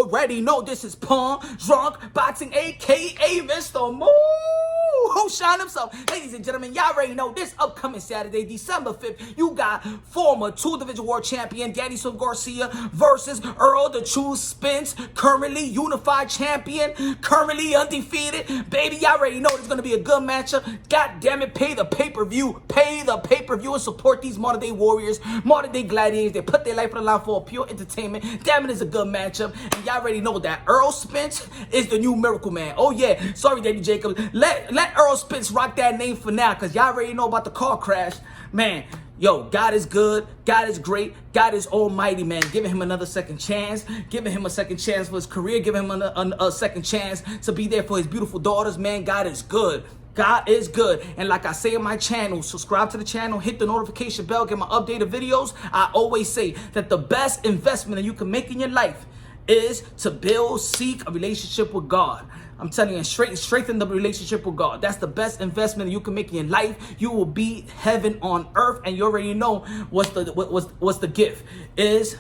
already know this is Punk Drunk Boxing, aka Mr. Moo, who shine himself. Ladies and gentlemen, y'all already know this upcoming Saturday, December 5th, you got former 2-division world champion Danny Garcia versus Errol the True Spence, currently unified champion, currently undefeated. Baby, y'all already know it's going to be a good matchup. God damn it, pay the pay-per-view. Pay the pay-per-view and support these modern-day warriors, modern-day gladiators. They put their life on the line for pure entertainment. Damn it, it's a good matchup. And y'all already know that Errol Spence is the new Miracle Man. Oh, yeah. Sorry, Danny Jacobs. Let Errol Spence rock that name for now, because y'all already know about the car crash. Man, yo, God is good. God is great. God is almighty, man. Giving him another second chance. Giving him a second chance for his career. Giving him a second chance to be there for his beautiful daughters, man. God is good. God is good. And like I say in my channel, subscribe to the channel, hit the notification bell, get my updated videos. I always say that the best investment that you can make in your life is to seek a relationship with God. I'm telling you, strengthen the relationship with God. That's the best investment you can make in your life. You will be heaven on earth, and you already know what's the gift is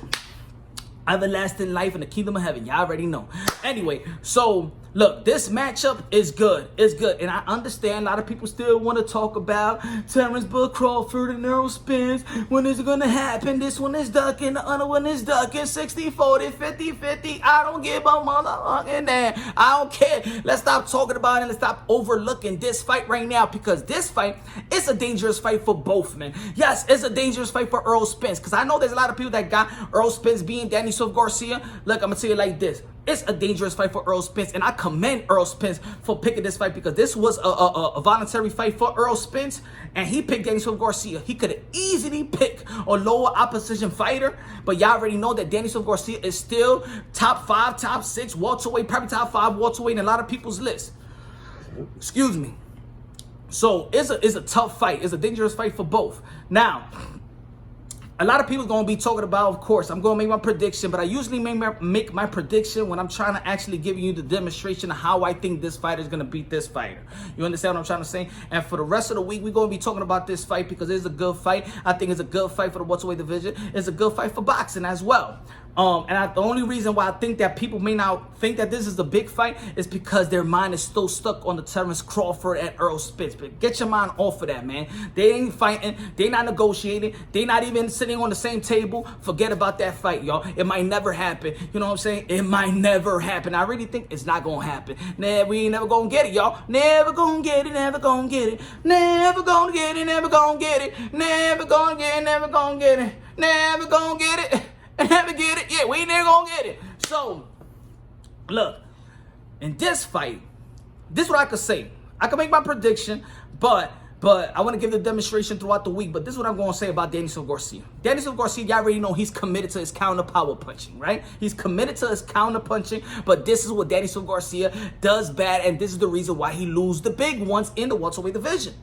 everlasting life in the kingdom of heaven. Y'all already know. Anyway, so look, this matchup is good. It's good. And I understand a lot of people still want to talk about Terrence Bud Crawford and Errol Spence. When is it going to happen? This one is ducking. The other one is ducking. 60-40, 50-50. I don't give a motherfucking damn. I don't care. Let's stop talking about it. Let's stop overlooking this fight right now, because this fight is a dangerous fight for both men. Yes, it's a dangerous fight for Errol Spence, because I know there's a lot of people that got Errol Spence being Danny Garcia. Look, I'm going to tell you like this. It's a dangerous fight for Errol Spence, and I commend Errol Spence for picking this fight, because this was a voluntary fight for Errol Spence, and he picked Danny Garcia. He could have easily picked a lower opposition fighter, but y'all already know that Danny Garcia is still top 5, top 6 welterweight, probably top 5 welterweight in a lot of people's lists. Excuse me. So it's a tough fight. It's a dangerous fight for both. Now, a lot of people are going to be talking about, of course, I'm going to make my prediction, but I usually make my prediction when I'm trying to actually give you the demonstration of how I think this fighter is going to beat this fighter. You understand what I'm trying to say? And for the rest of the week, we're going to be talking about this fight because it's a good fight. I think it's a good fight for the welterweight division. It's a good fight for boxing as well. The only reason why I think that people may not think that this is a big fight is because their mind is still stuck on the Terrence Crawford and Errol Spence. But get your mind off of that, man. They ain't fighting. They not negotiating. They not even sitting on the same table. Forget about that fight, y'all. It might never happen. You know what I'm saying? It might never happen. I really think it's not going to happen. Nah, we ain't never going to get it, y'all. Never going to get it. Never going to get it. Never going to get it. Never going to get it. Never going to get it. Never going to get it. Never going to get it. And never get it. Yeah, we ain't never gonna get it. So, look, in this fight, this is what I could say. I can make my prediction, but I want to give the demonstration throughout the week. But this is what I'm going to say about Danny Garcia. Danny Garcia, y'all already know he's committed to his counter power punching, right? He's committed to his counter punching, but this is what Danny Garcia does bad, and this is the reason why he loses the big ones in the welterweight division.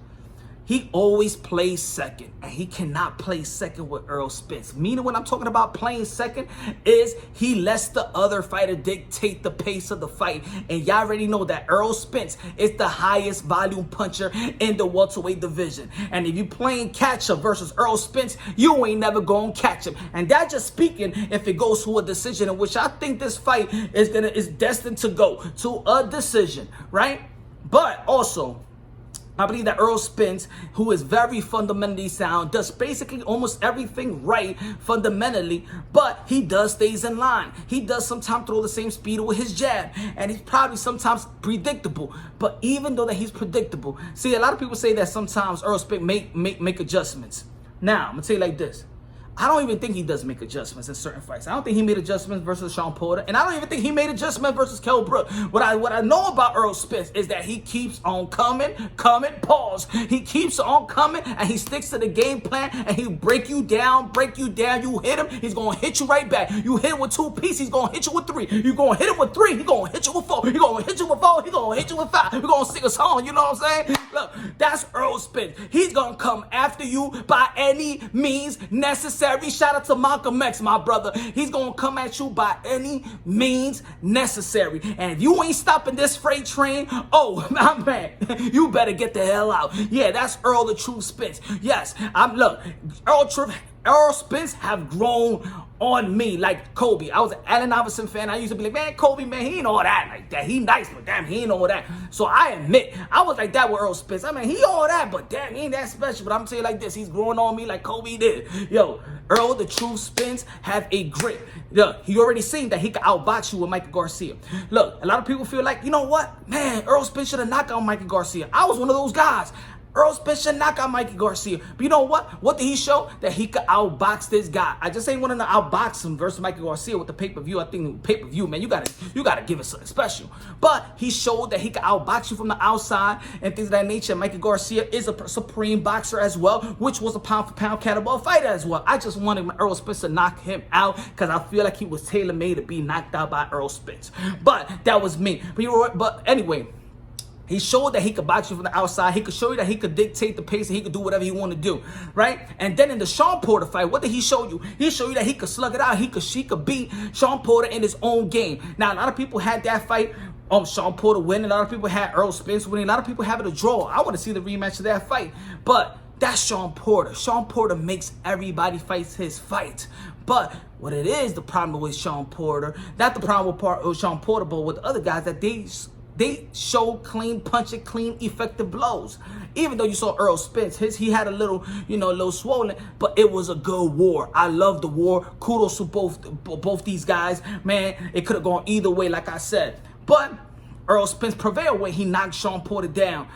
He always plays second, and he cannot play second with Errol Spence. Meaning, when I'm talking about playing second, is he lets the other fighter dictate the pace of the fight. And y'all already know that Errol Spence is the highest volume puncher in the welterweight division. And if you're playing catch-up versus Errol Spence, you ain't never gonna catch him. And that's just speaking if it goes to a decision, in which I think this fight is destined to go to a decision, right? But also, I believe that Errol Spence, who is very fundamentally sound, does basically almost everything right fundamentally, but he does stays in line. He does sometimes throw the same speed with his jab, and he's probably sometimes predictable. But even though that he's predictable, see, a lot of people say that sometimes Errol Spence make adjustments. Now, I'm going to tell you like this. I don't even think he does make adjustments in certain fights. I don't think he made adjustments versus Sean Porter, and I don't even think he made adjustments versus Kell Brook. What I know about Errol Spence is that he keeps on coming, pause. He keeps on coming, and he sticks to the game plan, and he break you down. You hit him, he's going to hit you right back. You hit him with 2 pieces, he's going to hit you with 3. You're going to hit him with 3, he's going to hit you with 4. He's going to hit you with 4, he's going to hit you with 5. We're going to sing a song, you know what I'm saying? Look, that's Errol Spence. He's going to come after you by any means necessary. Shout out to Malcolm X, my brother. He's going to come at you by any means necessary. And if you ain't stopping this freight train, oh, my man, you better get the hell out. Yeah, that's Errol the True Spence. Yes, look, Errol Spence have grown on me like Kobe. I was an Allen Iverson fan. I used to be like, man, Kobe, man, he ain't all that like that. He nice, but damn, he ain't all that. So I admit, I was like that with Errol Spence. I mean, he all that, but damn, he ain't that special. But I'm saying like this, he's growing on me like Kobe did. Yo, Errol, the true Spence, have a grit. Look, he already seen that he could outbox you with Michael Garcia. Look, a lot of people feel like, you know what? Man, Errol Spence should have knocked out Michael Garcia. I was one of those guys. Errol Spence should knock out Mikey Garcia. But you know what? What did he show? That he could outbox this guy. I just ain't wanting to outbox him versus Mikey Garcia with the pay-per-view. I think pay-per-view, man, you gotta give it something special. But he showed that he could outbox you from the outside and things of that nature. Mikey Garcia is a supreme boxer as well, which was a pound-for-pound kettlebell fighter as well. I just wanted Errol Spence to knock him out because I feel like he was tailor-made to be knocked out by Errol Spence. But that was me. But anyway, he showed that he could box you from the outside. He could show you that he could dictate the pace and he could do whatever he wanted to do, right? And then in the Sean Porter fight, what did he show you? He showed you that he could slug it out. He could beat Sean Porter in his own game. Now, a lot of people had that fight, Sean Porter winning. A lot of people had Errol Spence winning. A lot of people have it a draw. I want to see the rematch of that fight. But that's Sean Porter. Sean Porter makes everybody fight his fight. But what it is, the problem with Sean Porter, not the problem with Sean Porter, but with the other guys, that they show clean punching, clean, effective blows. Even though you saw Errol Spence, he had a little, a little swollen, but it was a good war. I love the war. Kudos to both these guys. Man, it could have gone either way, like I said. But Errol Spence prevailed when he knocked Sean Porter down.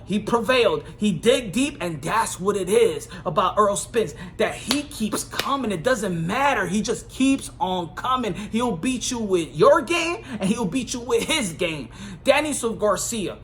He prevailed. He dig deep, and that's what it is about Errol Spence, that he keeps coming. It doesn't matter. He just keeps on coming. He'll beat you with your game, and he'll beat you with his game. Danny Garcia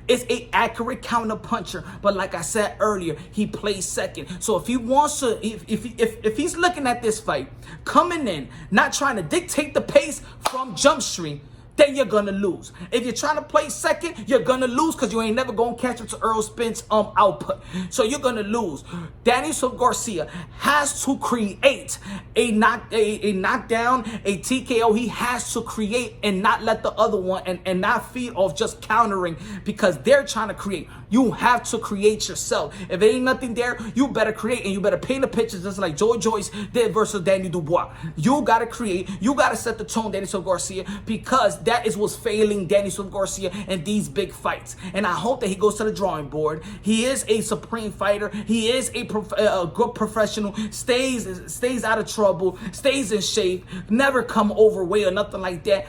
is an accurate counter puncher, but like I said earlier, he plays second. So if he wants to, if he's looking at this fight, coming in, not trying to dictate the pace from Jump Street, then you're gonna lose. If you're trying to play second, you're gonna lose because you ain't never gonna catch up to Errol Spence output. So you're gonna lose. Danny Garcia has to create a knockdown, a TKO. He has to create and not let the other one and not feed off just countering because they're trying to create. You have to create yourself. If there ain't nothing there, you better create, and you better paint the pictures just like Joy Joyce did versus Danny Dubois. You gotta create. You gotta set the tone, Danny Garcia, because that is what's failing Danny Garcia in these big fights. And I hope that he goes to the drawing board. He is a supreme fighter. He is a good professional. Stays out of trouble. Stays in shape. Never come overweight or nothing like that.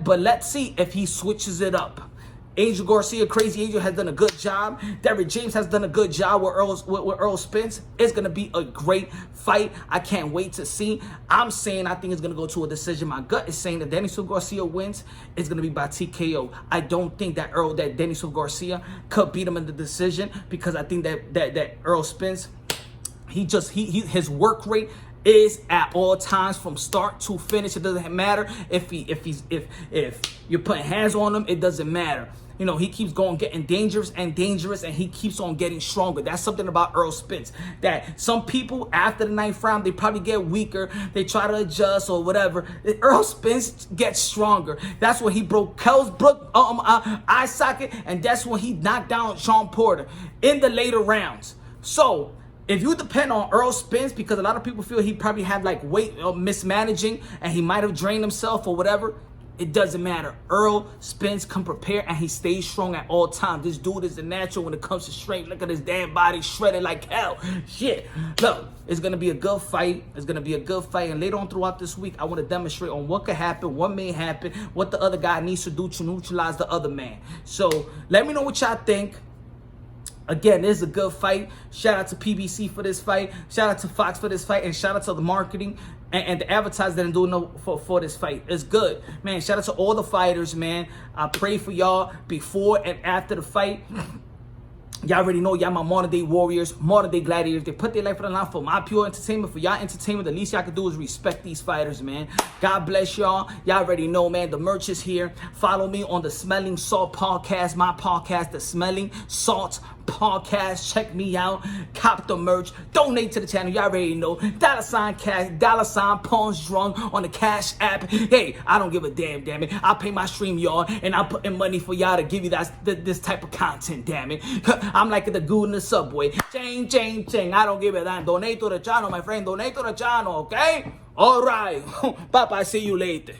But let's see if he switches it up. Angel Garcia, Crazy Angel, has done a good job. Derrick James has done a good job with Errol Spence. It's going to be a great fight. I can't wait to see. I think it's going to go to a decision. My gut is saying that Danny Garcia wins. It's going to be by TKO. I don't think that Danny Garcia could beat him in the decision because I think that Errol Spence, his work rate is at all times from start to finish. It doesn't matter if you're putting hands on him. It doesn't matter. He keeps getting dangerous, and he keeps on getting stronger. That's something about Errol Spence, that some people after the 9th round, they probably get weaker. They try to adjust or whatever. Errol Spence gets stronger. That's when he broke Kellsbrook eye socket, and that's when he knocked down Sean Porter in the later rounds. So if you depend on Errol Spence, because a lot of people feel he probably had like weight mismanaging and he might have drained himself or whatever, it doesn't matter. Errol Spence can prepare and he stays strong at all times. This dude is the natural when it comes to strength. Look at his damn body shredded like hell. Shit. Look, it's going to be a good fight. It's going to be a good fight. And later on throughout this week, I want to demonstrate on what could happen, what may happen, what the other guy needs to do to neutralize the other man. So let me know what y'all think. Again, this is a good fight. Shout out to PBC for this fight. Shout out to Fox for this fight. And shout out to the marketing and the advertisers that are doing for this fight. It's good. Man, shout out to all the fighters, man. I pray for y'all before and after the fight. Y'all already know y'all my modern day warriors, modern day gladiators. They put their life on the line for my pure entertainment, for y'all entertainment. The least y'all can do is respect these fighters, man. God bless y'all. Y'all already know, man. The merch is here. Follow me on the Smelling Salt podcast, my podcast, the Smelling Salt podcast. Check me out. Cop the merch. Donate to the channel. Y'all already know. $cash, $Punch Drunk on the Cash App. Hey, I don't give a damn it. I pay my stream, y'all, and I'm putting money for y'all to give you this type of content, damn it. I'm like the goo in the subway. Ching. I don't give a damn. Donate to the channel, my friend. Donate to the channel, okay? All right. Bye-bye. See you later.